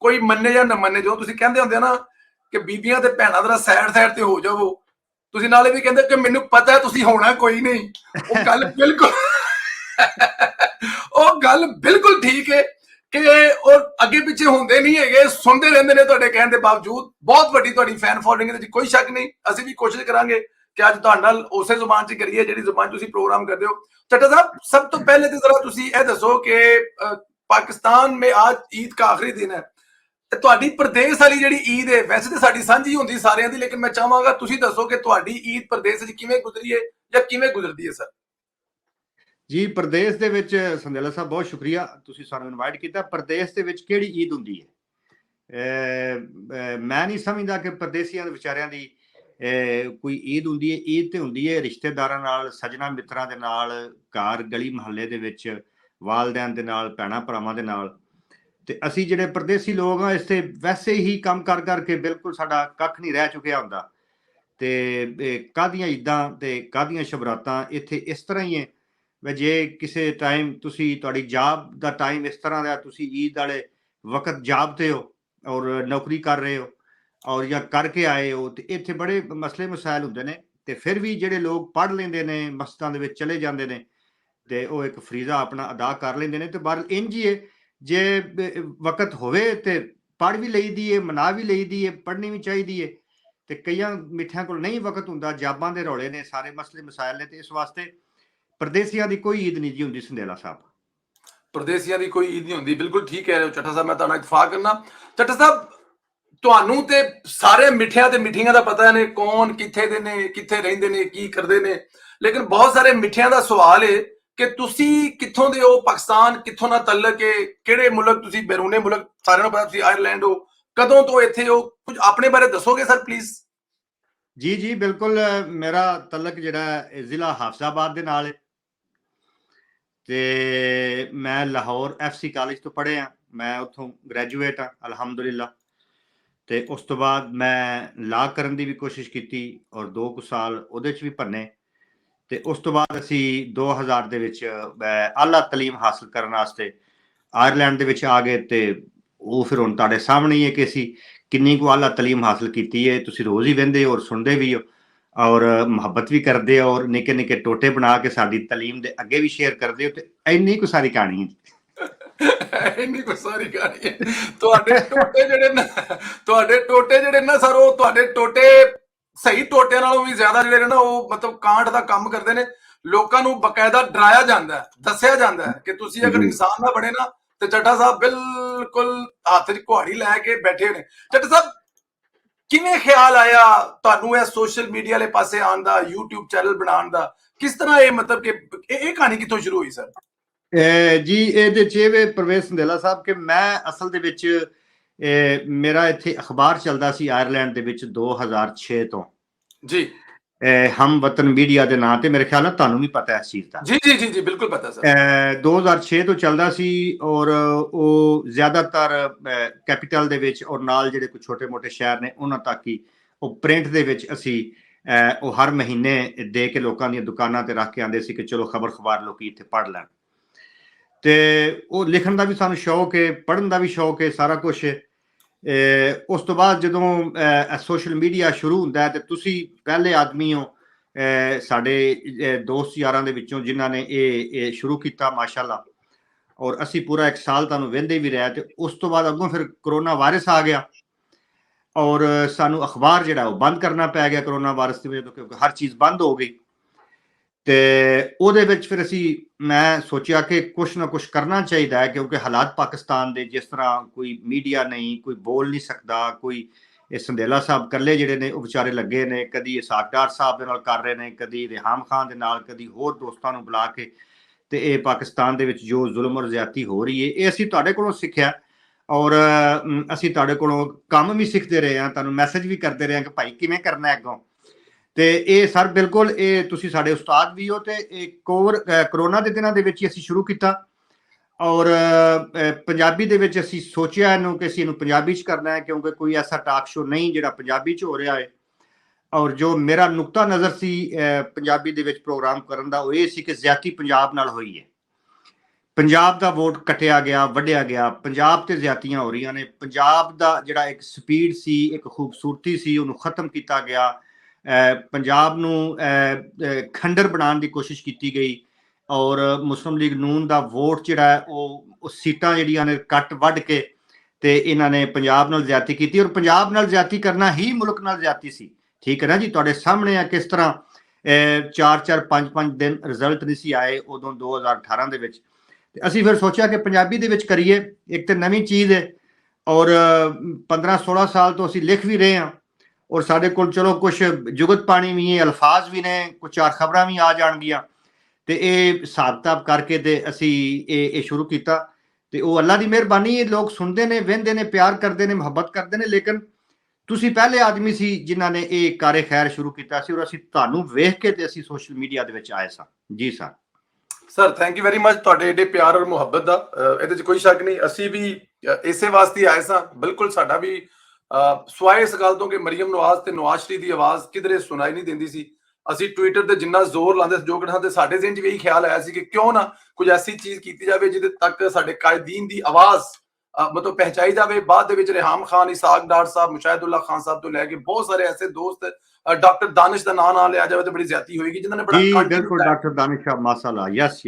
ਕੋਈ ਮੰਨੇ ਜਾਂ ਨਾ ਮੰਨੇ, ਜੋ ਤੁਸੀਂ ਕਹਿੰਦੇ ਹੁੰਦੇ ਨਾ ਕਿ ਬੀਬੀਆਂ ਤੇ ਭੈਣਾਂ ਦਾ ਸਾਈਡ ਤੇ ਹੋ ਜਾਵੋ, ਤੁਸੀਂ ਨਾਲੇ ਵੀ ਕਹਿੰਦੇ ਕਿ ਮੈਨੂੰ ਪਤਾ ਤੁਸੀਂ ਹੋਣਾ ਕੋਈ ਨਹੀਂ। ਉਹ ਗੱਲ ਬਿਲਕੁਲ ਉਹ ਗੱਲ ਬਿਲਕੁਲ ਠੀਕ ਹੈ ਕਿ ਉਹ ਅੱਗੇ ਪਿੱਛੇ ਹੁੰਦੇ ਨਹੀਂ ਹੈਗੇ, ਸੁਣਦੇ ਰਹਿੰਦੇ ਨੇ ਤੁਹਾਡੇ ਕਹਿਣ ਦੇ ਬਾਵਜੂਦ। ਬਹੁਤ ਵੱਡੀ ਤੁਹਾਡੀ ਫੈਨ ਫੋਲੋਇੰਗ ਹੈ, ਕੋਈ ਸ਼ੱਕ ਨਹੀਂ। ਅਸੀਂ ਵੀ ਕੋਸ਼ਿਸ਼ ਕਰਾਂਗੇ ਕਿ ਅੱਜ ਤੁਹਾਡੇ ਨਾਲ ਉਸੇ ਜ਼ੁਬਾਨ 'ਚ ਕਰੀਏ ਜਿਹੜੀ ਜ਼ੁਬਾਨ ਤੁਸੀਂ ਪ੍ਰੋਗਰਾਮ ਕਰਦੇ ਹੋ। ਚੱਟਾ ਸਾਹਿਬ, ਸਭ ਤੋਂ ਪਹਿਲੇ ਤੇ ਜ਼ਰਾ ਤੁਸੀਂ ਇਹ ਦੱਸੋ ਕਿ ਪਾਕਿस्तान में आज ईद का आखिरी दिन है, ਤੁਹਾਡੀ ਪ੍ਰਦੇਸ਼ ਵਾਲੀ ਜਿਹੜੀ ਈਦ ਹੈ, ਵੈਸੇ ਤਾਂ ਸਾਡੀ ਸਾਂਝੀ ਹੁੰਦੀ ਸਾਰਿਆਂ ਦੀ, ਲੇਕਿਨ ਮੈਂ ਚਾਹਾਂਗਾ ਤੁਸੀਂ ਦੱਸੋ ਕਿ ਤੁਹਾਡੀ ਈਦ ਪ੍ਰਦੇਸ਼ ਵਿੱਚ ਕਿਵੇਂ ਗੁਜ਼ਰੀ ਹੈ ਜਾਂ ਕਿਵੇਂ ਗੁਜ਼ਰਦੀ ਹੈ ਸਰ? ਜੀ, ਪ੍ਰਦੇਸ਼ ਦੇ ਵਿੱਚ ਸੰਦੇਲਾ ਸਾਹਿਬ ਬਹੁਤ ਸ਼ੁਕਰੀਆ, ਤੁਸੀਂ ਸਾਨੂੰ ਇਨਵਾਈਟ ਕੀਤਾ। ਪ੍ਰਦੇਸ਼ ਦੇ ਵਿੱਚ ਕਿਹੜੀ ਈਦ ਹੁੰਦੀ ਹੈ? ਮੈਂ ਨਹੀਂ ਸਮਝਦਾ ਕਿ ਪ੍ਰਦੇਸੀਆਂ ਦੇ ਵਿਚਾਰਿਆਂ ਦੀ ਕੋਈ ਈਦ ਹੁੰਦੀ ਹੈ। ਈਦ ਤੇ ਹੁੰਦੀ ਹੈ ਰਿਸ਼ਤੇਦਾਰਾਂ ਨਾਲ, ਸੱਜਣਾ ਮਿੱਤਰਾਂ ਦੇ ਨਾਲ, ਘਰ ਗਲੀ ਮੁਹੱਲੇ ਦੇ ਵਿੱਚ, ਵਾਲਦੈਨ ਦੇ ਨਾਲ, ਭੈਣਾਂ ਭਰਾਵਾਂ ਦੇ ਨਾਲ। ਤੇ ਅਸੀਂ ਜਿਹੜੇ ਪ੍ਰਦੇਸੀ ਲੋਕ ਆ, ਇਸ ਤੇ ਵੈਸੇ ਹੀ ਕੰਮ ਕਰ ਕਰਕੇ ਬਿਲਕੁਲ ਸਾਡਾ ਕੱਖ ਨਹੀਂ ਰਹਿ ਚੁੱਕਿਆ ਹੁੰਦਾ। ਤੇ ਕਾਹਦੀਆਂ ਈਦਾਂ ਤੇ ਕਾਹਦੀਆਂ ਸ਼ਬਰਾਤਾਂ ਇੱਥੇ ਇਸ ਤਰ੍ਹਾਂ ਹੀ ਹੈ ਵੀ ਜੇ ਕਿਸੇ ਟਾਈਮ ਤੁਸੀਂ, ਤੁਹਾਡੀ ਜਾਬ ਦਾ ਟਾਈਮ ਇਸ ਤਰ੍ਹਾਂ ਦਾ, ਤੁਸੀਂ ਈਦ ਵਾਲੇ ਵਕਤ ਜਾਬ ਤੇ ਹੋ ਔਰ ਨੌਕਰੀ ਕਰ ਰਹੇ ਹੋ ਔਰ ਜਾਂ ਕਰਕੇ ਆਏ ਹੋ, ਤੇ ਇੱਥੇ ਬੜੇ ਮਸਲੇ ਮਸਾਇਲ ਹੁੰਦੇ ਨੇ। ਤੇ ਫਿਰ ਵੀ ਜਿਹੜੇ ਲੋਕ ਪੜ੍ਹ ਲੈਂਦੇ ਨੇ, ਮਸਜਿਦਾਂ ਦੇ ਵਿੱਚ ਚਲੇ ਜਾਂਦੇ ਨੇ ਤੇ ਉਹ ਇੱਕ ਫਰੀਜ਼ਾ ਆਪਣਾ ਅਦਾ ਕਰ ਲੈਂਦੇ ਨੇ। ਤੇ ਬਾਹਰ ਇੰਝ ਹੀ ਹੈ, ਜੇ ਵਕਤ ਹੋਵੇ ਤੇ ਪੜ੍ਹ ਵੀ ਲਈਦੀ ਹੈ, ਮਨਾ ਵੀ ਲਈਦੀ ਹੈ, ਪੜ੍ਹਨੀ ਵੀ ਚਾਹੀਦੀ ਹੈ। ਤੇ ਕਈਆਂ ਮਿੱਠਿਆਂ ਕੋਲ ਨਹੀਂ ਵਕਤ ਹੁੰਦਾ, ਜਾਬਾਂ ਦੇ ਰੌਲੇ ਨੇ, ਸਾਰੇ ਮਸਲੇ ਮਸਾਇਲ ਨੇ। ਤੇ ਇਸ ਵਾਸਤੇ ਪ੍ਰਦੇਸੀਆਂ ਦੀ ਕੋਈ ਈਦ ਨਹੀਂ ਜੀ ਹੁੰਦੀ ਸੰਦੇਲਾ ਸਾਹਿਬ। ਪ੍ਰਦੇਸੀਆਂ ਦੀ ਕੋਈ ਈਦ ਨਹੀਂ ਹੁੰਦੀ, ਬਿਲਕੁਲ ਠੀਕ ਕਹਿ ਰਹੇ ਹੋ ਚੱਠਾ ਸਾਹਿਬ, ਮੈਂ ਤੁਹਾਡਾ ਇਤਫਾਕ ਕਰਨਾ। ਚੱਠਾ ਸਾਹਿਬ, ਤੁਹਾਨੂੰ ਤੇ ਸਾਰੇ ਮਿੱਠਿਆਂ ਤੇ ਮਿੱਠੀਆਂ ਦਾ ਪਤਾ ਨੇ, ਕੌਣ ਕਿੱਥੇ ਦੇ ਨੇ, ਕਿੱਥੇ ਰਹਿੰਦੇ ਨੇ, ਕੀ ਕਰਦੇ ਨੇ, ਲੇਕਿਨ ਬਹੁਤ ਸਾਰੇ ਮਿੱਠਿਆਂ ਦਾ ਸਵਾਲ ਹੈ ਕਿ ਤੁਸੀਂ ਕਿੱਥੋਂ ਦੇ ਹੋ? ਪਾਕਿਸਤਾਨ ਕਿੱਥੋਂ ਨਾਲ ਤਲਕ ਹੈ? ਕਿਹੜੇ ਮੁਲਕ ਤੁਸੀਂ? ਬੈਰੂਨੇ ਮੁਲਕ ਸਾਰਿਆਂ ਨੂੰ ਪਤਾ, ਤੁਸੀਂ ਆਇਰਲੈਂਡ ਹੋ, ਕਦੋਂ ਤੋਂ ਇੱਥੇ ਹੋ? ਕੁਝ ਆਪਣੇ ਬਾਰੇ ਦੱਸੋਗੇ ਸਰ ਪਲੀਜ਼? ਜੀ ਜੀ ਬਿਲਕੁਲ, ਮੇਰਾ ਤਲਕ ਜਿਹੜਾ ਜ਼ਿਲ੍ਹਾ ਹਾਫਜ਼ਾਬਾਦ ਦੇ ਨਾਲ ਹੈ ਤੇ ਮੈਂ ਲਾਹੌਰ FC ਕਾਲਜ ਤੋਂ ਪੜ੍ਹਿਆ, ਮੈਂ ਉੱਥੋਂ ਗ੍ਰੈਜੂਏਟ ਹਾਂ ਅਲਹਮਦੁਲਿਲਾ। ਤੇ ਉਸ ਤੋਂ ਬਾਅਦ ਮੈਂ ਲਾ ਕਰਨ ਦੀ ਵੀ ਕੋਸ਼ਿਸ਼ ਕੀਤੀ ਔਰ 2 ਕੁ ਸਾਲ ਉਹਦੇ 'ਚ ਵੀ ਭੰਨੇ। ਤੇ ਉਸ ਤੋਂ ਬਾਅਦ ਅਸੀਂ 2000 ਦੇ ਵਿੱਚ ਆਲਾ ਤਾਲੀਮ ਹਾਸਲ ਕਰਨ ਵਾਸਤੇ ਆਇਰਲੈਂਡ ਦੇ ਵਿੱਚ ਆ ਗਏ। ਤੇ ਉਹ ਫਿਰ ਹੁਣ ਤੁਹਾਡੇ ਸਾਹਮਣੇ ਹੀ ਹੈ ਕਿ ਅਸੀਂ ਕਿੰਨੀ ਕੁ ਆਲਾ ਤਾਲੀਮ ਹਾਸਲ ਕੀਤੀ ਹੈ। ਤੁਸੀਂ ਰੋਜ਼ ਹੀ ਵਹਿੰਦੇ ਹੋ ਔਰ ਸੁਣਦੇ ਵੀ ਹੋ ਔਰ ਮੁਹੱਬਤ ਵੀ ਕਰਦੇ ਹੋ ਔਰ ਨਿੱਕੇ ਨਿੱਕੇ ਟੋਟੇ ਬਣਾ ਕੇ ਸਾਡੀ ਤਾਲੀਮ ਦੇ ਅੱਗੇ ਵੀ ਸ਼ੇਅਰ ਕਰਦੇ ਹੋ। ਤੇ ਇੰਨੀ ਕੁ ਸਾਰੀ ਕਹਾਣੀ ਹੈ। ਇੰਨੀ ਕੁ ਸਾਰੀ ਕਹਾਣੀ ਹੈ। ਤੁਹਾਡੇ ਟੋਟੇ ਜਿਹੜੇ ਨਾ ਸਰ, ਉਹ ਤੁਹਾਡੇ ਟੋਟੇ ਸਹੀ ਟੋਟਿਆਂ ਨਾਲੋਂ ਵੀ ਜ਼ਿਆਦਾ ਜਿਹੜੇ ਨਾ, ਉਹ ਮਤਲਬ ਕਾਂਡ ਦਾ ਕੰਮ ਕਰਦੇ ਨੇ। ਲੋਕਾਂ ਨੂੰ ਬਕਾਇਦਾ ਡਰਾਇਆ ਜਾਂਦਾ ਹੈ, ਦੱਸਿਆ ਜਾਂਦਾ ਹੈ ਕਿ ਤੁਸੀਂ ਅਗਰ ਇਨਸਾਨ ਨਾ ਬਣੇ ਨਾ, ਤੇ ਚੱਠਾ ਸਾਹਿਬ ਬਿਲਕੁਲ ਹੱਥ 'ਚ ਕੁਹਾੜੀ ਲੈ ਕੇ ਬੈਠੇ ਨੇ। ਚੱਠਾ ਸਾਹਿਬ, ਕਿਵੇਂ ਖਿਆਲ ਆਇਆ ਤੁਹਾਨੂੰ ਇਹ ਸੋਸ਼ਲ ਮੀਡੀਆ ਵਾਲੇ ਪਾਸੇ ਆਉਣ ਦਾ, YouTube ਚੈਨਲ ਬਣਾਉਣ ਦਾ? ਕਿਸ ਤਰ੍ਹਾਂ ਇਹ ਮਤਲਬ ਕਿ ਇਹ ਕਹਾਣੀ ਕਿੱਥੋਂ ਸ਼ੁਰੂ ਹੋਈ ਸਰ? ਜੀ, ਇਹਦੇ 'ਚ ਇਹ ਪ੍ਰਵੇਸ਼ ਸੰਦੇਲਾ ਸਾਹਿਬ ਕਿ ਮੈਂ ਅਸਲ ਦੇ ਵਿੱਚ ਮੇਰਾ ਇੱਥੇ ਅਖਬਾਰ ਚੱਲਦਾ ਸੀ ਆਇਰਲੈਂਡ ਦੇ ਵਿੱਚ 2006 ਤੋਂ ਜੀ, ਹਮਵਤਨ ਮੀਡੀਆ ਦੇ ਨਾਂ ਤੇ। ਮੇਰੇ ਖਿਆਲ ਨਾਲ ਤੁਹਾਨੂੰ ਵੀ ਪਤਾ ਇਸ ਚੀਜ਼ ਦਾ। ਜੀ ਜੀ ਜੀ ਜੀ ਬਿਲਕੁਲ ਪਤਾ ਸਰ। 2006 ਤੋਂ ਚੱਲਦਾ ਸੀ ਔਰ ਉਹ ਜ਼ਿਆਦਾਤਰ ਕੈਪੀਟਲ ਦੇ ਵਿੱਚ ਔਰ ਨਾਲ ਜਿਹੜੇ ਕੋਈ ਛੋਟੇ ਮੋਟੇ ਸ਼ਹਿਰ ਨੇ ਉਹਨਾਂ ਤੱਕ ਹੀ ਉਹ ਪ੍ਰਿੰਟ ਦੇ ਵਿੱਚ ਅਸੀਂ ਉਹ ਹਰ ਮਹੀਨੇ ਦੇ ਕੇ ਲੋਕਾਂ ਦੀਆਂ ਦੁਕਾਨਾਂ ਤੇ ਰੱਖ ਕੇ ਆਉਂਦੇ ਸੀ ਕਿ ਚਲੋ ਖਬਰ ਲੋਕੀ ਇੱਥੇ ਪੜ੍ਹ ਲੈਣ। ਤੇ ਉਹ ਲਿਖਣ ਦਾ ਵੀ ਸਾਨੂੰ ਸ਼ੌਕ ਹੈ, ਪੜ੍ਹਨ ਦਾ ਵੀ ਸ਼ੌਕ ਹੈ, ਸਾਰਾ ਕੁਛ ਹੈ। ਉਸ ਤੋਂ ਬਾਅਦ ਜਦੋਂ ਸੋਸ਼ਲ ਮੀਡੀਆ ਸ਼ੁਰੂ ਹੁੰਦਾ ਤੇ ਤੁਸੀਂ ਪਹਿਲੇ ਆਦਮੀ ਹੋ ਸਾਡੇ ਦੋਸਤ ਯਾਰਾਂ ਦੇ ਵਿੱਚੋਂ ਜਿਨ੍ਹਾਂ ਨੇ ਇਹ ਸ਼ੁਰੂ ਕੀਤਾ ਮਾਸ਼ਾਅੱਲਾ। ਔਰ ਅਸੀਂ ਪੂਰਾ 1 ਸਾਲ ਤੁਹਾਨੂੰ ਵਹਿੰਦੇ ਵੀ ਰਿਹਾ। ਤੇ ਉਸ ਤੋਂ ਬਾਅਦ ਅੱਗੋਂ ਫਿਰ ਕਰੋਨਾ ਵਾਇਰਸ ਆ ਗਿਆ ਔਰ ਸਾਨੂੰ ਅਖਬਾਰ ਜਿਹੜਾ ਉਹ ਬੰਦ ਕਰਨਾ ਪੈ ਗਿਆ ਕਰੋਨਾ ਵਾਇਰਸ ਦੀ ਵਜ੍ਹਾ ਤੋਂ, ਕਿਉਂਕਿ ਹਰ ਚੀਜ਼ ਬੰਦ ਹੋ ਗਈ। ਤੇ ਉਹਦੇ ਵਿੱਚ ਫਿਰ ਮੈਂ ਸੋਚਿਆ ਕਿ ਕੁਛ ਨਾ ਕੁਛ ਕਰਨਾ ਚਾਹੀਦਾ ਹੈ, ਕਿਉਂਕਿ ਹਾਲਾਤ ਪਾਕਿਸਤਾਨ ਦੇ ਜਿਸ ਤਰ੍ਹਾਂ, ਕੋਈ ਮੀਡੀਆ ਨਹੀਂ, ਕੋਈ ਬੋਲ ਨਹੀਂ ਸਕਦਾ, ਕੋਈ ਇਹ ਸੰਦੇਲਾ ਸਾਹਿਬ ਇਕੱਲੇ ਜਿਹੜੇ ਨੇ ਉਹ ਵਿਚਾਰੇ ਲੱਗੇ ਨੇ, ਕਦੀ ਇਸਾਕਡਾਰ ਸਾਹਿਬ ਦੇ ਨਾਲ ਕਰ ਰਹੇ ਨੇ, ਕਦੀ ਰਿਹਾਮ ਖਾਨ ਦੇ ਨਾਲ, ਕਦੀ ਹੋਰ ਦੋਸਤਾਂ ਨੂੰ ਬੁਲਾ ਕੇ। ਤੇ ਇਹ ਪਾਕਿਸਤਾਨ ਦੇ ਵਿੱਚ ਜੋ ਜ਼ੁਲਮ ਔਰ ਜ਼ਿਆਦਤੀ ਹੋ ਰਹੀ ਹੈ, ਇਹ ਅਸੀਂ ਤੁਹਾਡੇ ਕੋਲੋਂ ਸਿੱਖਿਆ ਔਰ ਅਸੀਂ ਤੁਹਾਡੇ ਕੋਲੋਂ ਕੰਮ ਵੀ ਸਿੱਖਦੇ ਰਹੇ ਹਾਂ, ਤੁਹਾਨੂੰ ਮੈਸੇਜ ਵੀ ਕਰਦੇ ਰਹੇ ਹਾਂ ਕਿ ਭਾਈ ਕਿਵੇਂ ਕਰਨਾ ਅੱਗੋਂ। ਤੇ ਇਹ ਸਰ ਬਿਲਕੁਲ ਇਹ ਤੁਸੀਂ ਸਾਡੇ ਉਸਤਾਦ ਵੀ ਹੋ। ਤੇ ਇਹ ਕਰੋਨਾ ਦੇ ਦਿਨਾਂ ਦੇ ਵਿੱਚ ਹੀ ਅਸੀਂ ਸ਼ੁਰੂ ਕੀਤਾ ਔਰ ਪੰਜਾਬੀ ਦੇ ਵਿੱਚ ਅਸੀਂ ਸੋਚਿਆ ਇਹਨੂੰ ਕਿ ਅਸੀਂ ਇਹਨੂੰ ਪੰਜਾਬੀ 'ਚ ਕਰਨਾ ਹੈ, ਕਿਉਂਕਿ ਕੋਈ ਐਸਾ ਟਾਕ ਸ਼ੋ ਨਹੀਂ ਜਿਹੜਾ ਪੰਜਾਬੀ 'ਚ ਹੋ ਰਿਹਾ ਹੈ। ਔਰ ਜੋ ਮੇਰਾ ਨੁਕਤਾ ਨਜ਼ਰ ਸੀ ਪੰਜਾਬੀ ਦੇ ਵਿੱਚ ਪ੍ਰੋਗਰਾਮ ਕਰਨ ਦਾ, ਉਹ ਇਹ ਸੀ ਕਿ ਜ਼ਿਆਦਤੀ ਪੰਜਾਬ ਨਾਲ ਹੋਈ ਹੈ। ਪੰਜਾਬ ਦਾ ਵੋਟ ਕਟਿਆ ਗਿਆ, ਵੱਢਿਆ ਗਿਆ, ਪੰਜਾਬ ਤੇ ਜ਼ਿਆਦਤੀਆਂ ਹੋ ਰਹੀਆਂ ਨੇ, ਪੰਜਾਬ ਦਾ ਜਿਹੜਾ ਇੱਕ ਸਪੀਡ ਸੀ, ਇੱਕ ਖੂਬਸੂਰਤੀ ਸੀ, ਉਹਨੂੰ ਖਤਮ ਕੀਤਾ ਗਿਆ। ਪੰਜਾਬ ਨੂੰ ਖੰਡਰ ਬਣਾਉਣ ਦੀ ਕੋਸ਼ਿਸ਼ ਕੀਤੀ ਗਈ ਔਰ ਮੁਸਲਿਮ ਲੀਗ ਨੂਨ ਦਾ ਵੋਟ ਜਿਹੜਾ ਉਹ ਸੀਟਾਂ ਜਿਹੜੀਆਂ ਨੇ ਕੱਟ ਵੱਢ ਕੇ ਤੇ ਇਹਨਾਂ ਨੇ ਪੰਜਾਬ ਨਾਲ ਜ਼ਿਆਦਤੀ ਕੀਤੀ ਔਰ ਪੰਜਾਬ ਨਾਲ ਜ਼ਿਆਦਤੀ ਕਰਨਾ ਹੀ ਮੁਲਕ ਨਾਲ ਜ਼ਿਆਦਤੀ ਸੀ। ਠੀਕ ਹੈ ਨਾ ਜੀ, ਤੁਹਾਡੇ ਸਾਹਮਣੇ ਆ ਕਿਸ ਤਰ੍ਹਾਂ 4-4 5-5 ਦਿਨ ਰਿਜ਼ਲਟ ਨਹੀਂ ਸੀ ਆਏ ਉਦੋਂ 2018 ਦੇ ਵਿੱਚ। ਅਸੀਂ ਫਿਰ ਸੋਚਿਆ ਕਿ ਪੰਜਾਬੀ ਦੇ ਵਿੱਚ ਕਰੀਏ, ਇੱਕ ਤਾਂ ਨਵੀਂ ਚੀਜ਼ ਹੈ ਔਰ 15-16 ਸਾਲ ਤੋਂ ਅਸੀਂ ਲਿਖ ਵੀ ਰਹੇ ਹਾਂ ਔਰ ਸਾਡੇ ਕੋਲ ਚਲੋ ਕੁਛ ਜੁਗਤ ਪਾਣੀ ਵੀ ਹੈ, ਅਲਫਾਜ਼ ਵੀ ਨੇ, ਕੁਛ 4 ਖਬਰਾਂ ਵੀ ਆ ਜਾਣਗੀਆਂ ਤੇ ਇਹ ਹਿਸਾਬ ਕਿਤਾਬ ਕਰਕੇ ਤੇ ਅਸੀਂ ਇਹ ਸ਼ੁਰੂ ਕੀਤਾ ਤੇ ਉਹ ਅੱਲਾ ਦੀ ਮਿਹਰਬਾਨੀ ਹੈ, ਲੋਕ ਸੁਣਦੇ ਨੇ, ਵਹਿੰਦੇ ਨੇ, ਪਿਆਰ ਕਰਦੇ ਨੇ, ਮੁਹੱਬਤ ਕਰਦੇ ਨੇ। ਲੇਕਿਨ ਤੁਸੀਂ ਪਹਿਲੇ ਆਦਮੀ ਸੀ ਜਿਨ੍ਹਾਂ ਨੇ ਇਹ ਕਾਰੇ ਖੈਰ ਸ਼ੁਰੂ ਕੀਤਾ ਸੀ ਔਰ ਅਸੀਂ ਤੁਹਾਨੂੰ ਵੇਖ ਕੇ ਤੇ ਅਸੀਂ ਸੋਸ਼ਲ ਮੀਡੀਆ ਦੇ ਵਿੱਚ ਆਏ ਸਾਂ। ਜੀ sir thank you very much ਤੁਹਾਡੇ ਏਡੇ ਪਿਆਰ ਔਰ ਮੁਹੱਬਤ ਦਾ, ਇਹਦੇ 'ਚ ਕੋਈ ਸ਼ੱਕ ਨਹੀਂ। ਅਸੀਂ ਵੀ ਇਸੇ ਵਾਸਤੇ ਆਏ ਸਾਂ, ਬਿਲਕੁਲ ਸਾਡਾ ਵੀ ਸਵਾਏ ਇਸ ਗੱਲ ਤੋਂ ਕਿ ਮਰੀਮ ਨਵਾਜ਼ ਤੇ ਨਵਾਜ਼ ਸ਼ਰੀਫ ਦੀ ਆਵਾਜ਼ ਕਿਧਰੇ ਸੁਣਾਈ ਨਹੀਂ ਦਿੰਦੀ ਸੀ। ਅਸੀਂ ਟਵਿੱਟਰ ਤੇ ਜਿੰਨਾ ਜ਼ੋਰ ਲਾਉਂਦੇ ਸੀ, ਜੋ ਕਿਹਾ ਤੇ ਸਾਡੇ ਜ਼ਿਹਨ 'ਚ ਵੀ ਇਹੀ ਖਿਆਲ ਆਇਆ ਸੀ ਕਿ ਕਿਉਂ ਨਾ ਕੁਝ ਐਸੀ ਚੀਜ਼ ਕੀਤੀ ਜਾਵੇ ਜਿਹਦੇ ਤੱਕ ਸਾਡੇ ਕਾਇਦੀਨ ਦੀ ਆਵਾਜ਼ ਮਤਲਬ ਪਹਿਚਾਈ ਜਾਵੇ। ਬਾਅਦ ਦੇ ਵਿੱਚ ਰਿਹਾਮ ਖਾਨ, ਇਸਾਕ ਡਾਰ ਸਾਹਿਬ, ਮੁਸ਼ਾਹਿਦੁੱਲਾ ਖਾਨ ਸਾਹਿਬ ਤੋਂ ਲੈ ਕੇ ਬਹੁਤ ਸਾਰੇ ਐਸੇ ਦੋਸਤ, ਡਾਕਟਰ ਦਾਨਿਸ਼ ਦਾ ਨਾਂ ਲਿਆ ਜਾਵੇ ਤਾਂ ਬੜੀ ਜ਼ਿਆਦਤੀ ਹੋਏਗੀ, ਜਿਨ੍ਹਾਂ ਨੇ ਬੜਾ ਬਿਲਕੁਲ ਡਾਕਟਰ ਦਾਨਿਸ਼ ਸਾਹਿਬ ਮਾਸ਼ਾਅੱਲਾ, ਯਸ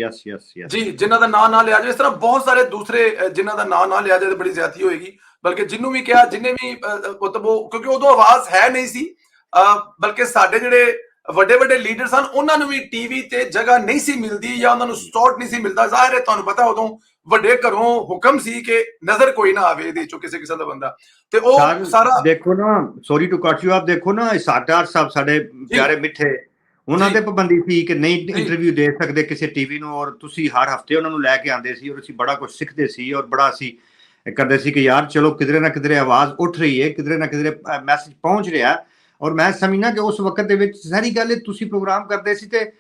ਜੀ, ਜਿਨ੍ਹਾਂ ਦਾ ਨਾਂ ਲਿਆ ਜਾਵੇ। ਇਸ ਤਰ੍ਹਾਂ ਬਹੁਤ ਸਾਰੇ ਦੂਸਰੇ ਜਿਨ੍ਹਾਂ ਦਾ ਨਾਂ ਲਿਆ ਜਾਵੇ ਤਾਂ ਬੜੀ ਜ਼ਿਆਦਤੀ ਹੋਏਗੀ। ਬਲਕਿ ਜਿਹਨੂੰ ਵੀ ਕਿਹਾ, ਜਿੰਨੇ ਵੀ ਮਤਲਬ ਕਿਉਂਕਿ ਉਦੋਂ ਆਵਾਜ਼ ਹੈ ਨਹੀਂ ਸੀ, ਬਲਕਿ ਸਾਡੇ ਜਿਹੜੇ ਵੱਡੇ ਵੱਡੇ ਲੀਡਰ ਸਨ ਉਹਨਾਂ ਨੂੰ ਵੀ ਟੀਵੀ ਤੇ ਜਗ੍ਹਾ ਨਹੀਂ ਸੀ ਮਿਲਦੀ ਜਾਂ ਉਹਨਾਂ ਨੂੰ ਸਟਾਰਟ ਨਹੀਂ ਸੀ ਮਿਲਦਾ। ਜ਼ਾਹਿਰ ਹੈ ਤੁਹਾਨੂੰ ਪਤਾ ਉਦੋਂ ਵੱਡੇ ਘਰੋਂ ਹੁਕਮ ਸੀ ਕਿ ਨਜ਼ਰ ਕੋਈ ਨਾ ਆਵੇ ਇਹਦੇ ਚੋਂ ਕਿਸੇ ਕਿਸਮ ਦਾ ਬੰਦਾ, ਤੇ ਉਹ ਸਾਰਾ ਦੇਖੋ ਨਾ, ਸੌਰੀ ਟੂ ਕੱਟ ਯੂ ਆਫ, ਦੇਖੋ ਨਾ ਇਸਾਕ ਡਾਰ ਸਾਹਿਬ ਸਾਡੇ ਪਿਆਰੇ ਮਿੱਠੇ, ਉਹਨਾਂ ਤੇ ਪਾਬੰਦੀ ਸੀ ਕਿ ਨਹੀਂ ਇੰਟਰਵਿਊ ਦੇ ਸਕਦੇ ਕਿਸੇ ਟੀਵੀ ਨੂੰ ਔਰ ਤੁਸੀਂ ਹਰ ਹਫਤੇ ਉਹਨਾਂ ਨੂੰ ਲੈ ਕੇ ਆਉਂਦੇ ਸੀ ਔਰ ਅਸੀਂ ਬੜਾ ਕੁਝ ਸਿੱਖਦੇ ਸੀ ਔਰ ਬੜਾ ਅਸੀਂ ਕਰਦੇ ਸੀ ਕਿ ਯਾਰ ਚਲੋ ਕਿਧਰੇ ਨਾ ਕਿਧਰੇ ਆਵਾਜ਼ ਉੱਠ ਰਹੀ ਹੈ, ਕਿਧਰੇ ਨਾ ਕਿਧਰੇ ਮੈਸੇਜ ਪਹੁੰਚ ਰਿਹਾ। ਔਰ ਮੈਂ ਸਮਝਣਾ ਕਿ ਉਸ ਵਕਤ ਦੇ ਵਿੱਚ ਸਾਰੀ ਗੱਲ ਹੈ, ਤੁਸੀਂ ਪ੍ਰੋਗਰਾਮ ਕਰਦੇ ਸੀ ਤੇ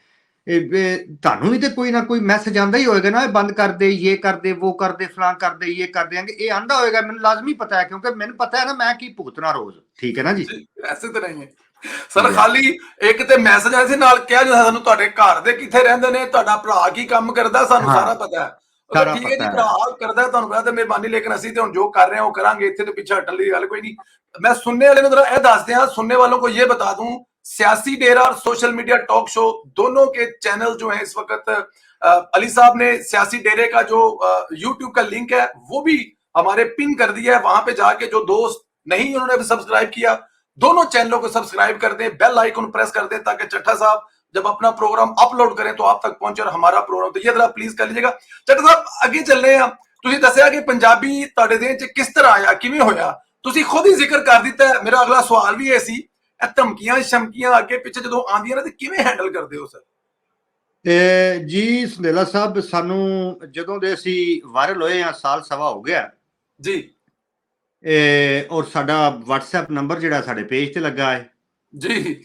ਤੁਹਾਨੂੰ ਵੀ ਤੇ ਕੋਈ ਨਾ ਕੋਈ ਮੈਸੇਜ ਆਉਂਦਾ ਹੀ ਹੋਏਗਾ ਨਾ, ਇਹ ਬੰਦ ਕਰ ਦੇ, ਇਹ ਕਰ ਦੇ, ਉਹ ਕਰ ਦੇ, ਫਲਾਂ ਕਰ ਦੇ, ਇਹ ਕਰ ਦੇਾਂਗੇ, ਇਹ ਆਂਦਾ ਹੋਏਗਾ। ਮੈਨੂੰ ਲਾਜ਼ਮੀ ਪਤਾ ਹੈ ਕਿਉਂਕਿ ਮੈਨੂੰ ਪਤਾ ਹੈ ਨਾ ਮੈਂ ਕੀ ਭੁਗਤਣਾ ਰੋਜ਼। ਠੀਕ ਹੈ ਨਾ ਜੀ, ਐਸੇ ਤਾਂ ਨਹੀਂ ਹੈ ਸਰ। ਖਾਲੀ ਇੱਕ ਤੇ ਮੈਸੇਜ ਆਇਆ ਸੀ, ਨਾਲ ਕਿਹਾ ਜਾਂਦਾ ਸਾਨੂੰ ਤੁਹਾਡੇ ਘਰ ਦੇ ਕਿੱਥੇ ਰਹਿੰਦੇ ਨੇ, ਤੁਹਾਡਾ ਭਰਾ ਕੀ ਕੰਮ ਕਰਦਾ, ਸਾਨੂੰ ਸਾਰਾ ਪਤਾ ਹੈ। ਠੀਕ ਹੈ ਜੀ, ਭਰਾ ਕਰਦਾ ਤੁਹਾਨੂੰ ਪਤਾ ਤੇ ਮਿਹਰਬਾਨੀ, ਲੇਕਿਨ ਅਸੀਂ ਤੇ ਹੁਣ ਜੋ ਕਰ ਰਹੇ ਹਾਂ ਉਹ ਕਰਾਂਗੇ, ਇੱਥੇ ਤੋਂ ਪਿੱਛੇ ਹਟਣ ਦੀ ਗੱਲ ਕੋਈ ਨਹੀਂ। मैं सुनने वाले को ये दस दिया, सुनने वालों को ये बता दूं, सियासी डेरा और सोशल मीडिया टॉक शो दोनों के चैनल जो है इस वक्त अली साहब ने सियासी डेरे का जो यूट्यूब का लिंक है वो भी हमारे पिन कर दिया है। वहां पे जाके जो दोस्त नहीं उन्होंने अभी सब्सक्राइब किया, दोनों चैनलों को सब्सक्राइब कर दें, बेल आइकन प्रेस कर दें ताकि चट्टा साहब जब अपना प्रोग्राम अपलोड करें तो आप तक पहुंचे और हमारा प्रोग्राम। तो ये जरा प्लीज कर लीजिएगा। चट्टा साहब आगे चल रहे हैं, तुसीं दस्सिया कि पंजाबी तुहाडे दे च किस तरह आया, किवें होया, ਤੁਸੀਂ ਖੁਦ ਹੀ ਜ਼ਿਕਰ ਕਰ ਦਿੱਤਾ ਹੈ। ਮੇਰਾ ਅਗਲਾ ਸਵਾਲ ਵੀ ਇਹ ਸੀ, ਇਹ ਧਮਕੀਆਂ ਸ਼ਮਕੀਆਂ ਅੱਗੇ ਪਿੱਛੇ ਜਦੋਂ ਆਉਂਦੀਆਂ ਨੇ ਤੇ ਕਿਵੇਂ ਹੈਂਡਲ ਕਰਦੇ ਹੋ ਸਰ? ਜੀ ਸੰਦੇਲਾ ਸਾਹਿਬ, ਸਾਨੂੰ ਜਦੋਂ ਦੇ ਅਸੀਂ ਵਾਇਰਲ ਹੋਏ ਆ ਸਾਲ ਸਵਾ ਹੋ ਗਿਆ ਜੀ, ਔਰ ਸਾਡਾ WhatsApp ਨੰਬਰ ਜਿਹੜਾ ਸਾਡੇ ਪੇਜ ਤੇ ਲੱਗਾ ਹੈ ਜੀ,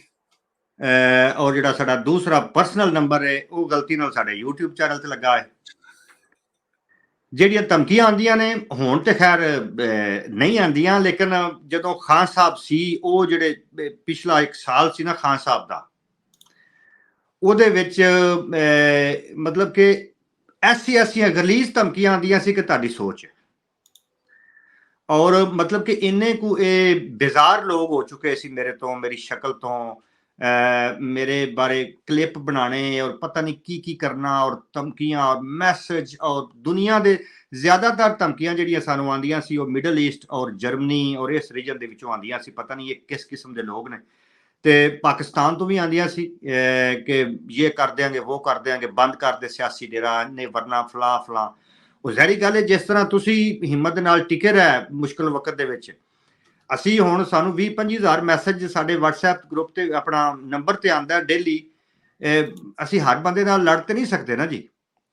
ਔਰ ਜਿਹੜਾ ਸਾਡਾ ਦੂਸਰਾ ਪਰਸਨਲ ਨੰਬਰ ਹੈ ਉਹ ਗਲਤੀ ਨਾਲ ਸਾਡੇ YouTube ਚੈਨਲ ਤੇ ਲੱਗਾ ਹੈ। ਜਿਹੜੀਆਂ ਧਮਕੀਆਂ ਆਉਂਦੀਆਂ ਨੇ ਹੁਣ ਤੇ ਖੈਰ ਨਹੀਂ ਆਉਂਦੀਆਂ, ਲੇਕਿਨ ਜਦੋਂ ਖਾਨ ਸਾਹਿਬ ਸੀ, ਉਹ ਜਿਹੜੇ ਪਿਛਲਾ 1 ਸਾਲ ਸੀ ਨਾ ਖਾਨ ਸਾਹਿਬ ਦਾ, ਉਹਦੇ ਵਿੱਚ ਮਤਲਬ ਕਿ ਐਸੀਆਂ ਗਲੀਜ਼ ਧਮਕੀਆਂ ਆਉਂਦੀਆਂ ਸੀ ਕਿ ਤੁਹਾਡੀ ਸੋਚ ਹੈ। ਔਰ ਮਤਲਬ ਕਿ ਇੰਨੇ ਕੁ ਇਹ ਬੇਜ਼ਾਰ ਲੋਕ ਹੋ ਚੁੱਕੇ ਸੀ ਮੇਰੇ ਤੋਂ, ਮੇਰੀ ਸ਼ਕਲ ਤੋਂ, ਮੇਰੇ ਬਾਰੇ ਕਲਿੱਪ ਬਣਾਣੇ ਔਰ ਪਤਾ ਨਹੀਂ ਕੀ ਕਰਨਾ ਔਰ ਧਮਕੀਆਂ ਔਰ ਮੈਸੇਜ ਔਰ ਦੁਨੀਆ ਦੇ ਜ਼ਿਆਦਾਤਰ ਧਮਕੀਆਂ ਜਿਹੜੀਆਂ ਸਾਨੂੰ ਆਉਂਦੀਆਂ ਸੀ ਉਹ ਮਿਡਲ ਈਸਟ ਔਰ ਜਰਮਨੀ ਔਰ ਇਸ ਰੀਜਨ ਦੇ ਵਿੱਚੋਂ ਆਉਂਦੀਆਂ ਸੀ। ਪਤਾ ਨਹੀਂ ਇਹ ਕਿਸ ਕਿਸਮ ਦੇ ਲੋਕ ਨੇ, ਤੇ ਪਾਕਿਸਤਾਨ ਤੋਂ ਵੀ ਆਉਂਦੀਆਂ ਸੀ ਕਿ ਇਹ ਕਰ ਦਿਆਂਗੇ, ਉਹ ਕਰ ਦਿਆਂਗੇ, ਬੰਦ ਕਰ ਦੇ ਸਿਆਸੀ ਡੇਰਾ ਨੇ, ਵਰਨਾ ਫਲਾ। ਉਹ ਜ਼ਹਿਰੀ ਗੱਲ ਹੈ। ਜਿਸ ਤਰ੍ਹਾਂ ਤੁਸੀਂ ਹਿੰਮਤ ਨਾਲ ਟਿਕੇ ਰਹਿ ਮੁਸ਼ਕਿਲ ਵਕਤ ਦੇ ਵਿੱਚ, ਅਸੀਂ ਹੁਣ ਸਾਨੂੰ 20-25 ਹਜ਼ਾਰ ਮੈਸੇਜ ਸਾਡੇ WhatsApp ਗਰੁੱਪ ਤੇ ਆਪਣਾ ਨੰਬਰ ਤੇ ਆਉਂਦਾ ਡੇਲੀ। ਅਸੀਂ ਹਰ ਬੰਦੇ ਨਾਲ ਲੜ ਤੇ ਨਹੀਂ ਸਕਦੇ ਨਾ ਜੀ,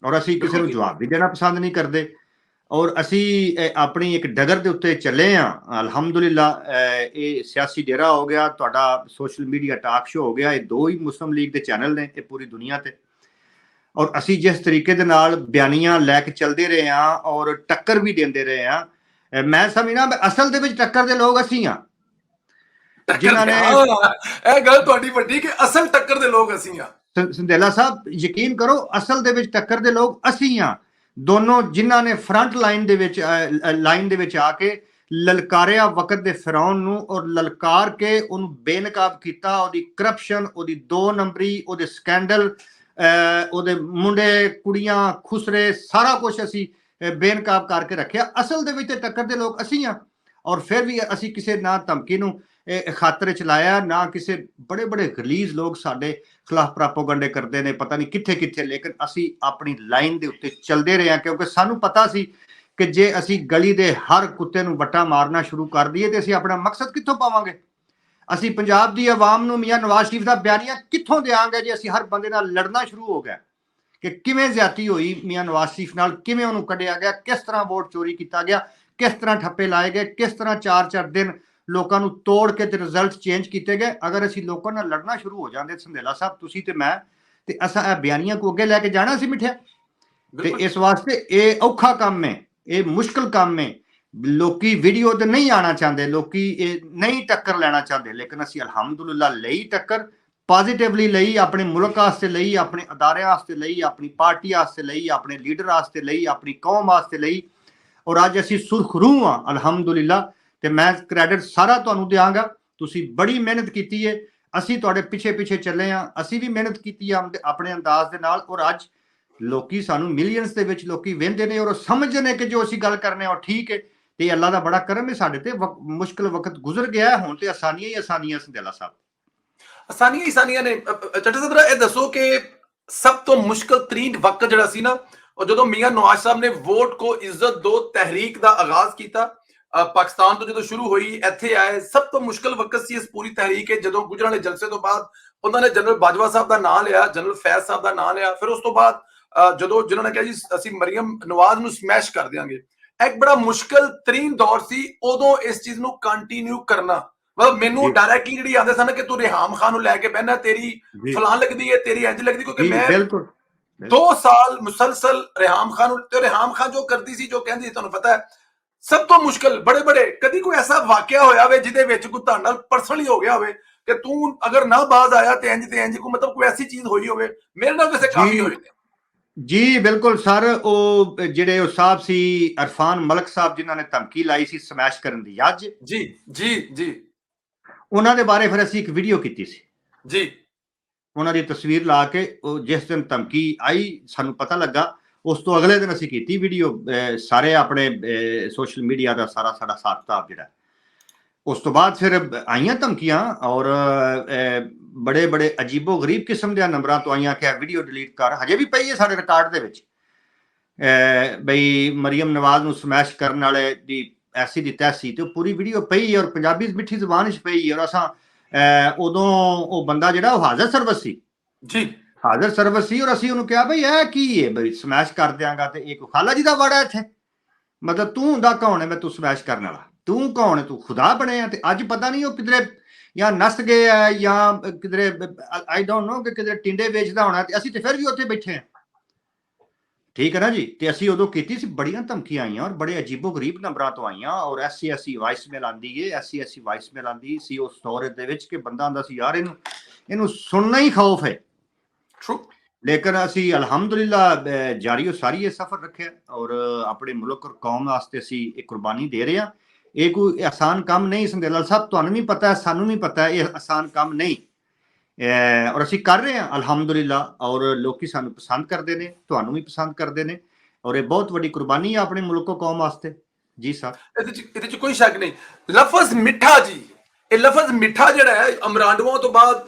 ਔਰ ਅਸੀਂ ਕਿਸੇ ਨੂੰ ਜਵਾਬ ਵੀ ਦੇਣਾ ਪਸੰਦ ਨਹੀਂ ਕਰਦੇ। ਔਰ ਅਸੀਂ ਆਪਣੀ ਇੱਕ ਡਗਰ ਦੇ ਉੱਤੇ ਚੱਲੇ ਹਾਂ ਅਲਹਮਦੁਲਿਲਾ। ਇਹ ਸਿਆਸੀ ਡੇਰਾ ਹੋ ਗਿਆ, ਤੁਹਾਡਾ ਸੋਸ਼ਲ ਮੀਡੀਆ ਟਾਕ ਸ਼ੋ ਹੋ ਗਿਆ, ਇਹ 2 ਹੀ ਮੁਸਲਿਮ ਲੀਗ ਦੇ ਚੈਨਲ ਨੇ ਇਹ ਪੂਰੀ ਦੁਨੀਆ ਤੇ। ਔਰ ਅਸੀਂ ਜਿਸ ਤਰੀਕੇ ਦੇ ਨਾਲ ਬਿਆਨੀਆਂ ਲੈ ਕੇ ਚੱਲਦੇ ਰਹੇ ਹਾਂ ਔਰ ਟੱਕਰ ਵੀ ਦਿੰਦੇ ਰਹੇ ਹਾਂ, ਮੈਂ ਸਮਝਣਾ ਅਸਲ ਦੇ ਵਿੱਚ ਟੱਕਰ ਦੇ ਲੋਕ ਅਸੀਂ ਹਾਂ, ਜਿਨ੍ਹਾਂ ਨੇ ਇਹ ਗੱਲ ਤੁਹਾਡੀ ਵੱਡੀ ਕਿ ਅਸਲ ਟੱਕਰ ਦੇ ਲੋਕ ਅਸੀਂ ਹਾਂ। ਸੰਦੇਲਾ ਸਾਹਿਬ ਯਕੀਨ ਕਰੋ, ਅਸਲ ਦੇ ਵਿੱਚ ਟੱਕਰ ਦੇ ਲੋਕ ਅਸੀਂ ਹਾਂ, ਦੋਨੋਂ ਜਿਨ੍ਹਾਂ ਨੇ ਫਰੰਟ ਲਾਈਨ ਦੇ ਵਿੱਚ ਆ ਕੇ ਲਲਕਾਰਿਆ ਵਕਤ ਦੇ ਫਿਰੌਨ ਨੂੰ, ਔਰ ਲਲਕਾਰ ਕੇ ਉਹਨੂੰ ਬੇਨਕਾਬ ਕੀਤਾ, ਉਹਦੀ ਕਰਪਸ਼ਨ, ਉਹਦੀ 2 ਨੰਬਰੀ, ਉਹਦੇ ਸਕੈਂਡਲ, ਉਹਦੇ ਮੁੰਡੇ ਕੁੜੀਆਂ ਖੁਸਰੇ, ਸਾਰਾ ਕੁਝ ਅਸੀਂ ਬੇਨਕਾਬ ਕਰਕੇ ਰੱਖਿਆ। ਅਸਲ ਦੇ ਵਿੱਚ ਟੱਕਰ ਦੇ ਲੋਕ ਅਸੀਂ ਆ, ਔਰ ਫਿਰ ਵੀ ਅਸੀਂ ਕਿਸੇ ਨਾ ਧਮਕੀ ਨੂੰ ਖਾਤਰ ਚ ਲਾਇਆ, ਨਾ ਕਿਸੇ ਬੜੇ ਬੜੇ ਗਲੀਜ਼ ਲੋਕ ਸਾਡੇ ਖਿਲਾਫ ਪ੍ਰਾਪੋਗੰਡੇ ਕਰਦੇ ਨੇ ਪਤਾ ਨਹੀਂ ਕਿੱਥੇ ਕਿੱਥੇ, ਲੇਕਿਨ ਅਸੀਂ ਆਪਣੀ ਲਾਈਨ ਦੇ ਉੱਤੇ ਚੱਲਦੇ ਰਹੇ ਹਾਂ, ਕਿਉਂਕਿ ਸਾਨੂੰ ਪਤਾ ਸੀ ਕਿ ਜੇ ਅਸੀਂ ਗਲੀ ਦੇ ਹਰ ਕੁੱਤੇ ਨੂੰ ਵੱਟਾ ਮਾਰਨਾ ਸ਼ੁਰੂ ਕਰ ਦਈਏ ਤੇ ਅਸੀਂ ਆਪਣਾ ਮਕਸਦ ਕਿੱਥੋਂ ਪਾਵਾਂਗੇ। ਅਸੀਂ ਪੰਜਾਬ ਦੀ ਆਵਾਮ ਨੂੰ ਮੀਆਂ ਨਵਾਜ਼ ਸ਼ਰੀਫ ਦਾ ਬਿਆਨੀਆ ਕਿੱਥੋਂ ਦੇਵਾਂਗੇ ਜੇ ਅਸੀਂ ਹਰ ਬੰਦੇ ਨਾਲ ਲੜਨਾ ਸ਼ੁਰੂ ਹੋ ਗਏ ਕਿ ਕਿਵੇਂ ਜ਼ਿਆਦਤੀ ਹੋਈ ਮੀਆਂ ਨਵਾਜ਼ ਸ਼ਰੀਫ ਨਾਲ, ਕਿਵੇਂ ਉਹਨੂੰ ਕੱਢਿਆ ਗਿਆ, ਕਿਸ ਤਰ੍ਹਾਂ ਵੋਟ ਚੋਰੀ ਕੀਤਾ ਗਿਆ, ਕਿਸ ਤਰ੍ਹਾਂ ਠੱਪੇ ਲਾਏ ਗਏ, ਕਿਸ ਤਰ੍ਹਾਂ 4-4 ਦਿਨ ਲੋਕਾਂ ਨੂੰ ਤੋੜ ਕੇ ਤੇ ਰਿਜ਼ਲਟ ਚੇਂਜ ਕੀਤੇ ਗਏ। ਅਗਰ ਅਸੀਂ ਲੋਕਾਂ ਨਾਲ ਲੜਨਾ ਸ਼ੁਰੂ ਹੋ ਜਾਂਦੇ ਸੰਧੇਲਾ ਸਾਹਿਬ, ਤੁਸੀਂ ਤੇ ਮੈਂ, ਤੇ ਅਸਾਂ ਇਹ ਬਿਆਨੀਆਂ ਕੋ ਅੱਗੇ ਲੈ ਕੇ ਜਾਣਾ ਸੀ ਮਿੱਠਿਆ। ਤੇ ਇਸ ਵਾਸਤੇ ਇਹ ਔਖਾ ਕੰਮ ਹੈ, ਇਹ ਮੁਸ਼ਕਲ ਕੰਮ ਹੈ। ਲੋਕੀ ਵੀਡੀਓ ਤੇ ਨਹੀਂ ਆਣਾ ਚਾਹੁੰਦੇ, ਲੋਕੀ ਇਹ ਨਹੀਂ ਟੱਕਰ ਲੈਣਾ ਚਾਹੁੰਦੇ, ਲੇਕਿਨ ਅਸੀਂ ਅਲਹਮਦੁਲਿਲਾ ਲਈ ਟੱਕਰ, ਪੋਜ਼ਿਟਿਵਲੀ ਲਈ, ਆਪਣੇ ਮੁਲਕ ਵਾਸਤੇ ਲਈ, ਆਪਣੇ ਅਦਾਰਿਆਂ ਵਾਸਤੇ ਲਈ, ਆਪਣੀ ਪਾਰਟੀ ਵਾਸਤੇ ਲਈ, ਆਪਣੇ ਲੀਡਰ ਵਾਸਤੇ ਲਈ, ਆਪਣੀ ਕੌਮ ਵਾਸਤੇ ਲਈ, ਔਰ ਅੱਜ ਅਸੀਂ ਸੁਰਖਰੂ ਹਾਂ ਅਲਹਮਦੁਲਿਲਾ। ਤੇ ਮੈਂ ਕ੍ਰੈਡਿਟ ਸਾਰਾ ਤੁਹਾਨੂੰ ਦਿਆਂਗਾ, ਤੁਸੀਂ ਬੜੀ ਮਿਹਨਤ ਕੀਤੀ ਹੈ, ਅਸੀਂ ਤੁਹਾਡੇ ਪਿੱਛੇ ਪਿੱਛੇ ਚੱਲੇ ਹਾਂ, ਅਸੀਂ ਵੀ ਮਿਹਨਤ ਕੀਤੀ ਆ ਆਪਣੇ ਅੰਦਾਜ਼ ਦੇ ਨਾਲ, ਔਰ ਅੱਜ ਲੋਕੀ ਸਾਨੂੰ ਮਿਲੀਅਨਸ ਦੇ ਵਿੱਚ ਲੋਕੀ ਵੇਖਦੇ ਨੇ ਔਰ ਸਮਝਦੇ ਨੇ ਕਿ ਜੋ ਅਸੀਂ ਗੱਲ ਕਰਨੇ ਉਹ ਠੀਕ ਹੈ। ਤੇ ਅੱਲਾ ਦਾ ਬੜਾ ਕਰਮ ਹੈ, ਸਾਡੇ ਤੇ ਮੁਸ਼ਕਿਲ ਵਕਤ ਗੁਜ਼ਰ ਗਿਆ, ਹੁਣ ਤੇ ਆਸਾਨੀਆਂ ਹੀ ਆਸਾਨੀਆਂ ਸੰਧੇਲਾ ਸਾਹਿਬ, ਆਸਾਨੀਆਂ ਨੇ। ਚੱਟਾ ਸਾਹਿਬ ਇਹ ਦੱਸੋ ਕਿ ਸਭ ਤੋਂ ਮੁਸ਼ਕਿਲ ਤਰੀਨ ਵਕਤ ਜਿਹੜਾ ਸੀ ਨਾ, ਉਹ ਜਦੋਂ ਮੀਆਂ ਨਵਾਜ਼ ਸਾਹਿਬ ਨੇ ਵੋਟ ਕੋ ਇੱਜ਼ਤ ਦੋ ਤਹਿਰੀਕ ਦਾ ਆਗਾਜ਼ ਕੀਤਾ, ਪਾਕਿਸਤਾਨ ਤੋਂ ਜਦੋਂ ਸ਼ੁਰੂ ਹੋਈ ਇੱਥੇ ਆਏ, ਸਭ ਤੋਂ ਮੁਸ਼ਕਿਲ ਵਕਤ ਸੀ ਇਸ ਪੂਰੀ ਤਹਿਰੀਕ। ਜਦੋਂ ਗੁਜਰਾਂ ਵਾਲੇ ਜਲਸੇ ਤੋਂ ਬਾਅਦ ਉਹਨਾਂ ਨੇ ਜਨਰਲ ਬਾਜਵਾ ਸਾਹਿਬ ਦਾ ਨਾਂ ਲਿਆ, ਜਨਰਲ ਫੈਜ਼ ਸਾਹਿਬ ਦਾ ਨਾਂ ਲਿਆ, ਫਿਰ ਉਸ ਤੋਂ ਬਾਅਦ ਜਦੋਂ ਜਿਨ੍ਹਾਂ ਨੇ ਕਿਹਾ ਜੀ ਅਸੀਂ ਮਰੀਮ ਨਵਾਜ਼ ਨੂੰ ਸਮੈਸ਼ ਕਰ ਦਿਆਂਗੇ, ਇੱਕ ਬੜਾ ਮੁਸ਼ਕਿਲ ਤਰੀਨ ਦੌਰ ਸੀ ਉਦੋਂ ਇਸ ਚੀਜ਼ ਨੂੰ ਕੰਟੀਨਿਊ ਕਰਨਾ। ਮਤਲਬ ਮੈਨੂੰ ਡਾਇਰੈਕਟਲੀ ਜਿਹੜੀ ਆਉਂਦੇ ਸਨ ਕਿ ਤੂੰ ਰਿਹਾਮ ਖਾਨ ਨੂੰ ਲੈ ਕੇ ਬਹਿਣਾ, ਤੇਰੀ ਫਲਾਨ ਲੱਗਦੀ ਹੈ, ਤੇਰੀ ਇੰਜ ਲੱਗਦੀ, ਕਿਉਂਕਿ ਮੈਂ 2 ਸਾਲ ਮੁਸਲਸਲ ਰਿਹਾਮ ਖਾਨ ਨੂੰ, ਤੇ ਰਿਹਾਮ ਖਾਨ ਜੋ ਕਰਦੀ ਸੀ, ਜੋ ਕਹਿੰਦੀ ਸੀ, ਤੁਹਾਨੂੰ ਪਤਾ ਹੈ ਸਭ ਤੋਂ ਮੁਸ਼ਕਿਲ ਬੜੇ ਕਦੀ ਕੋਈ ਐਸਾ ਵਾਕਿਆ ਹੋਇਆ ਹੋਵੇ ਜਿਹਦੇ ਵਿੱਚ ਕੋਈ ਤੁਹਾਡੇ ਨਾਲ ਪਰਸਨਲੀ ਹੋ ਗਿਆ ਹੋਵੇ ਕਿ ਤੂੰ ਅਗਰ ਨਾ ਬਾਜ਼ ਆਇਆ ਤੇ ਇੰਜ ਕੋਈ ਮਤਲਬ ਕੋਈ ਐਸੀ ਚੀਜ਼ ਹੋਈ ਹੋਵੇ? ਮੇਰੇ ਨਾਲ ਵੈਸੇ ਕਾਫੀ ਹੋਈ ਨੇ ਜੀ। ਬਿਲਕੁਲ ਸਰ, ਉਹ ਜਿਹੜੇ ਉਹ ਸਾਹਿਬ ਸੀ ਇਰਫਾਨ ਮਲਕ ਸਾਹਿਬ, ਜਿਨ੍ਹਾਂ ਨੇ ਧਮਕੀ ਲਾਈ ਸੀ ਸਮੈਸ਼ ਕਰਨ ਦੀ, ਅੱਜ ਜੀ ਉਹਨਾਂ ਦੇ ਬਾਰੇ ਫਿਰ ਅਸੀਂ ਇੱਕ ਵੀਡੀਓ ਕੀਤੀ ਸੀ ਜੀ, ਉਹਨਾਂ ਦੀ ਤਸਵੀਰ ਲਾ ਕੇ। ਉਹ ਜਿਸ ਦਿਨ ਧਮਕੀ ਆਈ ਸਾਨੂੰ ਪਤਾ ਲੱਗਾ, ਉਸ ਤੋਂ ਅਗਲੇ ਦਿਨ ਅਸੀਂ ਕੀਤੀ ਵੀਡੀਓ, ਸਾਰੇ ਆਪਣੇ ਸੋਸ਼ਲ ਮੀਡੀਆ ਦਾ ਸਾਰਾ ਸਾਡਾ ਹਿਸਾਬ ਕਿਤਾਬ ਜਿਹੜਾ। ਉਸ ਤੋਂ ਬਾਅਦ ਫਿਰ ਆਈਆਂ ਧਮਕੀਆਂ, ਔਰ ਬੜੇ ਅਜੀਬੋ ਗਰੀਬ ਕਿਸਮ ਦੇ ਨੰਬਰਾਂ ਤੋਂ ਆਈਆਂ ਕਿ ਵੀਡੀਓ ਡਿਲੀਟ ਕਰ। ਹਜੇ ਵੀ ਪਈ ਹੈ ਸਾਡੇ ਰਿਕਾਰਡ ਦੇ ਵਿੱਚ, ਬਈ ਮਰੀਮ ਨਵਾਜ਼ ਨੂੰ ਸਮੈਸ਼ ਕਰਨ ਵਾਲੇ ਦੀ ਐਸੀ ਦੀ ਤੈਸੀ, ਤੇ ਉਹ ਪੂਰੀ ਵੀਡੀਓ ਪਈ ਔਰ ਪੰਜਾਬੀ ਮਿੱਠੀ ਜ਼ੁਬਾਨ 'ਚ ਪਈ। ਔਰ ਅਸਾਂ ਉਦੋਂ ਉਹ ਬੰਦਾ ਜਿਹੜਾ ਉਹ ਹਾਜ਼ਰ ਸਰਵਿਸ ਸੀ ਜੀ, ਹਾਜ਼ਰ ਸਰਵਿਸ ਸੀ, ਔਰ ਅਸੀਂ ਉਹਨੂੰ ਕਿਹਾ ਬਈ ਇਹ ਕੀ ਹੈ, ਬਈ ਸਮੈਸ਼ ਕਰ ਦਿਆਂਗਾ ਤੇ ਇੱਕ ਖਾਲਾ ਜੀ ਦਾ ਵੜਾ ਇੱਥੇ, ਮਤਲਬ ਤੂੰ ਹੁੰਦਾ ਕੌਣ ਹੈ ਮੈਂ ਤੂੰ ਸਮੈਸ਼ ਕਰਨ ਵਾਲਾ, ਤੂੰ ਕੌਣ ਹੈ, ਤੂੰ ਖੁਦਾ ਬਣਿਆ। ਤੇ ਅੱਜ ਪਤਾ ਨਹੀਂ ਉਹ ਕਿਧਰੇ ਜਾਂ ਨਸ ਗਏ ਆ ਜਾਂ ਕਿਧਰੇ, ਆਈ ਡੋਂਟ ਨੋ, ਕਿ ਕਿਧਰੇ ਟਿੰਡੇ ਵੇਚਦਾ ਹੋਣਾ, ਤੇ ਅਸੀਂ ਤੇ ਫਿਰ ਵੀ ਉੱਥੇ ਬੈਠੇ ਹਾਂ, ਠੀਕ ਹੈ ਨਾ ਜੀ। ਤੇ ਅਸੀਂ ਉਦੋਂ ਕੀਤੀ ਸੀ, ਬੜੀਆਂ ਧਮਕੀਆਂ ਆਈਆਂ ਔਰ ਬੜੇ ਅਜੀਬੋ ਗਰੀਬ ਨੰਬਰਾਂ ਤੋਂ ਆਈਆਂ, ਔਰ ਐਸਸੀ ਵਾਇਸ ਮੇਲ ਆਉਂਦੀ ਹੈ, ਐਸਸੀ ਵਾਇਸ ਮੇਲ ਆਉਂਦੀ ਸੀ ਉਸ ਦੌਰ ਦੇ ਵਿੱਚ ਕਿ ਬੰਦਾ ਆਉਂਦਾ ਸੀ ਯਾਰ ਇਹਨੂੰ ਸੁਣਨਾ ਹੀ ਖੌਫ ਹੈ। ਲੇਕਿਨ ਅਸੀਂ ਅਲਹਮਦੁਲਿਲਾ ਜਾਰੀ ਸਾਰੀ ਇਹ ਸਫ਼ਰ ਰੱਖਿਆ, ਔਰ ਆਪਣੇ ਮੁਲਕ ਔਰ ਕੌਮ ਵਾਸਤੇ ਅਸੀਂ ਇਹ ਕੁਰਬਾਨੀ ਦੇ ਰਹੇ ਹਾਂ। ਇਹ ਕੋਈ ਆਸਾਨ ਕੰਮ ਨਹੀਂ ਸੰਧੇਲਾ ਸਾਹਿਬ, ਤੁਹਾਨੂੰ ਵੀ ਪਤਾ ਹੈ, ਸਾਨੂੰ ਵੀ ਪਤਾ ਹੈ, ਇਹ ਆਸਾਨ ਕੰਮ ਨਹੀਂ, ਔਰ ਅਸੀਂ ਕਰ ਰਹੇ ਹਾਂ ਅਲਹਮਦੁਲਿਲਾ, ਔਰ ਲੋਕੀ ਸਾਨੂੰ ਪਸੰਦ ਕਰਦੇ ਨੇ, ਤੁਹਾਨੂੰ ਵੀ ਪਸੰਦ ਕਰਦੇ ਨੇ, ਔਰ ਇਹ ਬਹੁਤ ਵੱਡੀ ਕੁਰਬਾਨੀ ਹੈ ਆਪਣੇ ਮੁਲਕ ਕੌਮ ਵਾਸਤੇ। ਜੀ ਸਾਹਿਬ, ਇਹਦੇ 'ਚ ਕੋਈ ਸ਼ੱਕ ਨਹੀਂ। ਲਫ਼ਜ਼ ਮਿੱਠਾ ਜੀ, ਇਹ ਲਫ਼ਜ਼ ਮਿੱਠਾ ਜਿਹੜਾ ਹੈ ਇਮਰਾਨਡੂਆਂ ਤੋਂ ਬਾਅਦ,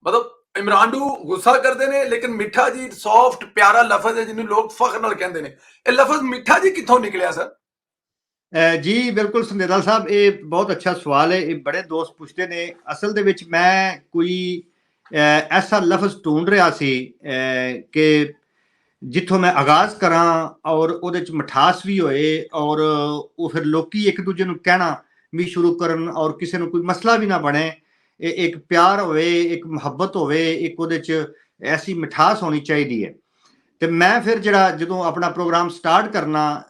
ਮਤਲਬ ਇਮਰਾਨਡੂ ਗੁੱਸਾ ਕਰਦੇ ਨੇ, ਲੇਕਿਨ ਮਿੱਠਾ ਜੀ ਸੌਫਟ ਪਿਆਰਾ ਲਫ਼ਜ਼ ਹੈ ਜਿਹਨੂੰ ਲੋਕ ਫਖਰ ਨਾਲ ਕਹਿੰਦੇ ਨੇ। ਇਹ ਲਫ਼ਜ਼ ਮਿੱਠਾ ਜੀ ਕਿੱਥੋਂ ਨਿਕਲਿਆ ਸਰ? ਜੀ ਬਿਲਕੁਲ ਸੰਧੇਲਾ ਸਾਹਿਬ, ਇਹ ਬਹੁਤ ਅੱਛਾ ਸਵਾਲ ਹੈ। ਇਹ ਬੜੇ ਦੋਸਤ ਪੁੱਛਦੇ ਨੇ। ਅਸਲ ਦੇ ਵਿੱਚ ਮੈਂ ਕੋਈ ਐਸਾ ਲਫ਼ਜ਼ ਢੂੰਡ ਰਿਹਾ ਸੀ ਕਿ ਜਿੱਥੋਂ ਮੈਂ ਆਗਾਜ਼ ਕਰਾਂ ਔਰ ਉਹਦੇ 'ਚ ਮਿਠਾਸ ਵੀ ਹੋਏ, ਔਰ ਉਹ ਫਿਰ ਲੋਕੀ ਇੱਕ ਦੂਜੇ ਨੂੰ ਕਹਿਣਾ ਵੀ ਸ਼ੁਰੂ ਕਰਨ, ਔਰ ਕਿਸੇ ਨੂੰ ਕੋਈ ਮਸਲਾ ਵੀ ਨਾ ਬਣੇ, ਇੱਕ ਪਿਆਰ ਹੋਵੇ, ਇੱਕ ਮੁਹੱਬਤ ਹੋਵੇ, ਇੱਕ ਉਹਦੇ 'ਚ ਐਸੀ ਮਿਠਾਸ ਹੋਣੀ ਚਾਹੀਦੀ ਹੈ। ਤੇ ਮੈਂ ਫਿਰ ਜਿਹੜਾ ਜਦੋਂ ਆਪਣਾ ਪ੍ਰੋਗਰਾਮ ਸਟਾਰਟ ਕਰਨਾ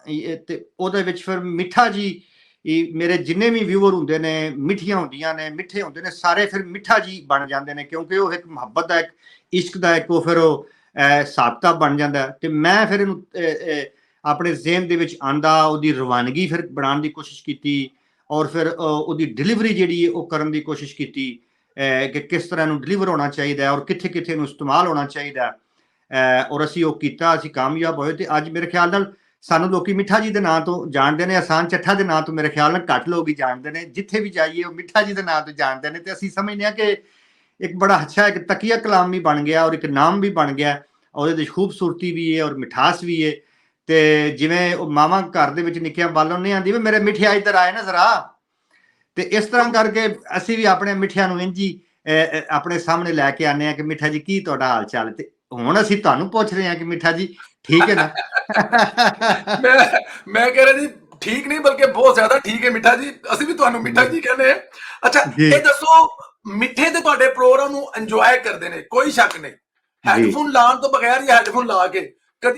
ਤੇ ਉਹਦੇ ਵਿੱਚ ਫਿਰ ਮਿੱਠਾ ਜੀ, ਮੇਰੇ ਜਿੰਨੇ ਵੀ ਵਿਊਅਰ ਹੁੰਦੇ ਨੇ ਮਿੱਠੀਆਂ ਹੁੰਦੀਆਂ ਨੇ, ਮਿੱਠੇ ਹੁੰਦੇ ਨੇ, ਸਾਰੇ ਫਿਰ ਮਿੱਠਾ ਜੀ ਬਣ ਜਾਂਦੇ ਨੇ, ਕਿਉਂਕਿ ਉਹ ਇੱਕ ਮੁਹੱਬਤ ਦਾ, ਇੱਕ ਇਸ਼ਕ ਦਾ, ਇੱਕ ਉਹ ਫਿਰ ਉਹ ਹਿਸਾਬ ਕਿਤਾਬ ਬਣ ਜਾਂਦਾ। ਤੇ ਮੈਂ ਫਿਰ ਇਹਨੂੰ ਆਪਣੇ ਜ਼ਿਹਨ ਦੇ ਵਿੱਚ ਆਂਦਾ, ਉਹਦੀ ਰਵਾਨਗੀ ਫਿਰ ਬਣਾਉਣ ਦੀ ਕੋਸ਼ਿਸ਼ ਕੀਤੀ, ਔਰ ਫਿਰ ਉਹਦੀ ਡਿਲੀਵਰੀ ਜਿਹੜੀ ਹੈ ਉਹ ਕਰਨ ਦੀ ਕੋਸ਼ਿਸ਼ ਕੀਤੀ ਕਿ ਕਿਸ ਤਰ੍ਹਾਂ ਨੂੰ ਡਿਲੀਵਰ ਹੋਣਾ ਚਾਹੀਦਾ ਔਰ ਕਿੱਥੇ ਕਿੱਥੇ ਨੂੰ ਇਸਤੇਮਾਲ ਹੋਣਾ ਚਾਹੀਦਾ, ਔਰ ਅਸੀਂ ਉਹ ਕੀਤਾ, ਅਸੀਂ ਕਾਮਯਾਬ ਹੋਏ। ਤੇ ਅੱਜ ਮੇਰੇ ਖਿਆਲ ਨਾਲ ਸਾਨੂੰ ਲੋਕੀ ਮਿੱਠਾ ਜੀ ਦੇ ਨਾਂ ਤੋਂ ਜਾਣਦੇ ਨੇ, ਆਸਾਨ ਚੱਠਾ ਦੇ ਨਾਂ ਤੋਂ ਮੇਰੇ ਖਿਆਲ ਨਾਲ ਘੱਟ ਲੋਕ ਹੀ ਜਾਣਦੇ ਨੇ, ਜਿੱਥੇ ਵੀ ਜਾਈਏ ਉਹ ਮਿੱਠਾ ਜੀ ਦੇ ਨਾਂ ਤੋਂ ਜਾਣਦੇ ਨੇ। ਤੇ ਅਸੀਂ ਸਮਝਦੇ ਹਾਂ ਕਿ ਇੱਕ ਬੜਾ ਅੱਛਾ ਇੱਕ ਤਕੀਆ ਕਲਾਮ ਵੀ ਬਣ ਗਿਆ ਔਰ ਇੱਕ ਨਾਮ ਵੀ ਬਣ ਗਿਆ, ਉਹਦੇ ਵਿੱਚ ਖੂਬਸੂਰਤੀ ਵੀ ਹੈ ਔਰ ਮਿਠਾਸ ਵੀ ਹੈ। ਤੇ ਜਿਵੇਂ ਉਹ ਮਾਵਾਂ ਘਰ ਦੇ ਵਿੱਚ ਨਿੱਕੀਆਂ ਬਾਲਣ ਨਹੀਂ ਆਉਂਦੀ ਵੀ ਮੇਰੇ ਮਿੱਠਿਆ ਇੱਧਰ ਆਏ ਨਾ ਜ਼ਰਾ, ਤੇ ਇਸ ਤਰ੍ਹਾਂ ਕਰਕੇ ਅਸੀਂ ਵੀ ਆਪਣੇ ਮਿੱਠਿਆਂ ਨੂੰ ਇੰਝ ਹੀ ਆਪਣੇ ਸਾਹਮਣੇ ਲੈ ਕੇ ਆਨੇ ਆ ਕਿ ਮਿੱਠਾ ਜੀ ਕੀ ਤੁਹਾਡਾ ਹਾਲ ਚਾਲ। ਤੇ ਹੁਣ ਅਸੀਂ ਤੁਹਾਨੂੰ ਪੁੱਛ ਰਹੇ ਹਾਂ ਕਿ ਮਿੱਠਾ ਜੀ ਠੀਕ ਹੈ ਨਾ? ਮੈਂ ਕਹਿ ਰਿਹਾ ਜੀ ਠੀਕ ਨਹੀਂ ਬਲਕਿ ਬਹੁਤ ਜ਼ਿਆਦਾ ਠੀਕ ਹੈ ਮਿੱਠਾ ਜੀ, ਅਸੀਂ ਵੀ ਤੁਹਾਨੂੰ ਮਿੱਠਾ ਜੀ ਕਹਿੰਦੇ ਆ। ਅੱਛਾ ਇਹ ਦੱਸੋ, ਮਿੱਠੇ ਤੇ ਤੁਹਾਡੇ ਪ੍ਰੋਗਰਾਮ ਨੂੰ ਇੰਜੋਏ ਕਰਦੇ ਨੇ, ਕੋਈ ਸ਼ੱਕ ਨਹੀਂ, ਹੈਡਫੋਨ ਲਾਉਣ ਤੋਂ ਬਗੈਰ ਜਾਂ ਹੈਡਫੋਨ ਲਾ ਕੇ